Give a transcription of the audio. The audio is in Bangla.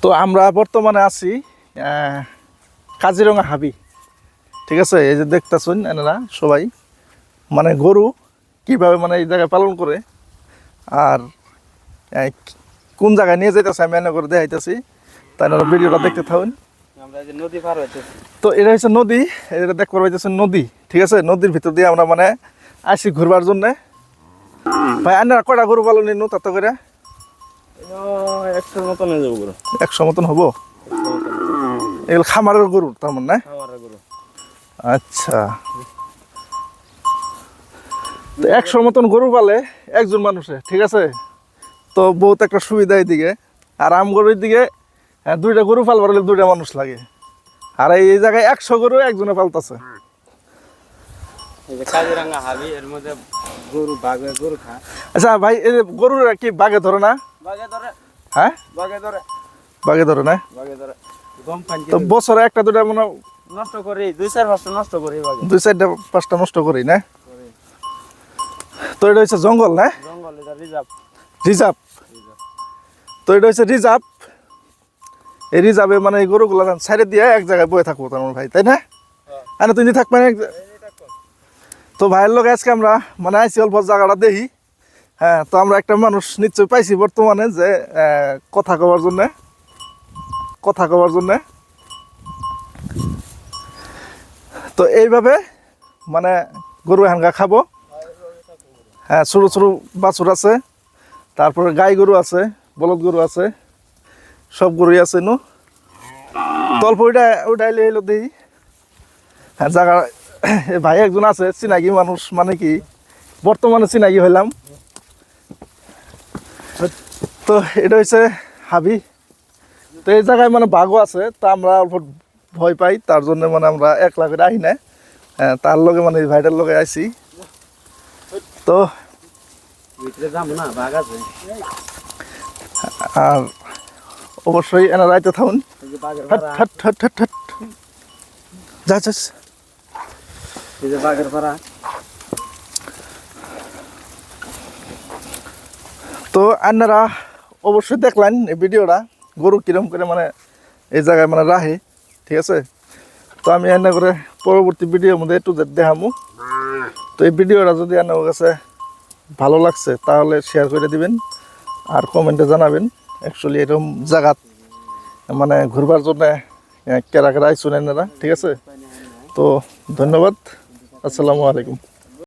তো আমরা বর্তমানে আছি কাজিরঙা হাবি, ঠিক আছে। এই যে দেখতেছেন এনারা সবাই মানে গরু কিভাবে মানে এই জায়গায় পালন করে আর কোন জায়গায় নিয়ে যাইতেছে আমি এনে করে দেখাইতেছি, তাই ভিডিওটা দেখতে থাকুন। নদী পার হইতেছে, তো এটা হচ্ছে নদী, এটা দেখতে পাইতেছে নদী, ঠিক আছে। নদীর ভিতর দিয়ে আমরা মানে আসি ঘুরবার জন্যে। ভাই আপনারা কয়টা গরু পালন নিন তত করে? 100 মতন হয়ে যাবো গরু। 100 মতন হবো। এগুলো খামারের গরু তার মানে? আচ্ছা, তো 100 মতন গরু পালে একজন মানুষে, ঠিক আছে। তো বহুত একটা সুবিধা এইদিকে। আর আম গরুর দিকে 2টা গরু পালবার হলে 2টা মানুষ লাগে। আর এই জায়গায় 100 গরু একজনে পালতেছে। কাজিরাঙ্গা হাবি, এর মধ্যে গরু বাঘে গরু খা। আচ্ছা ভাই, এই গরুরা কি বাঘে ধরে না? বাঘে ধরে। হ্যাঁ, বাঘে ধরে। বাঘে ধরে না? বাঘে ধরে। গম পানি তো বছরে 1টা 2টা মানে নষ্ট করি, 2-4-5টা নষ্ট করি বাঘে। 2-4-5টা নষ্ট করি না? তো এটা হচ্ছে জঙ্গল না? জঙ্গল, এটা রিজার্ভ। রিজার্ভ। তো এটা হচ্ছে রিজার্ভ। এই রিজার্ভে মানে এই গরুগুলো সাইডে দিয়ে এক জায়গায় বয়ে থাকবো তার ভাই, তাই না? না তুমি থাকবে না? তো ভাইয়ের লোক আজকে আমরা মানে আইসি অল্প জায়গাটা দেখি। হ্যাঁ, তো আমরা একটা মানুষ নিশ্চয়ই পাইছি বর্তমানে যে কথা কবার জন্যে। তো এইভাবে মানে গরু হাঙ্গা খাবো। হ্যাঁ, ছোটো ছোটো বাছুর আছে, তারপরে গাই গরু আছে, বলদ গরু আছে, সব গরুই আছে নু। তল্প ওইটা এলে এলো দিই। হ্যাঁ, জায়গা ভাই একজন আছে চিনাকি মানুষ, মানে কি বর্তমানে চিনাকি হইলাম। তো এটা হচ্ছে হাবি। তো এই জায়গায় মানে বাঘও আছে, তা আমরা অল্প ভয় পাই, তার জন্য মানে আমরা একলা করে আহি না। হ্যাঁ, তার লগে মানে ভাইটার লগে আইছি। তো আর অবশ্যই এনা রাইতে থাকুন। তো আপনারা অবশ্যই দেখলেন এই ভিডিওটা, গরু কিরম করে মানে এই জায়গায় মানে রাহে, ঠিক আছে। তো আমি এনে করে পরবর্তী ভিডিওর মধ্যে একটু দেখামু। তো এই ভিডিওটা যদি আপনার কাছে ভালো লাগছে তাহলে শেয়ার করে দিবেন আর কমেন্টে জানাবেন অ্যাকচুয়ালি এরকম জায়গা মানে ঘুরবার জন্য কেরা কেরা আইসুন এনারা, ঠিক আছে। তো ধন্যবাদ, আসসালামু আলাইকুম।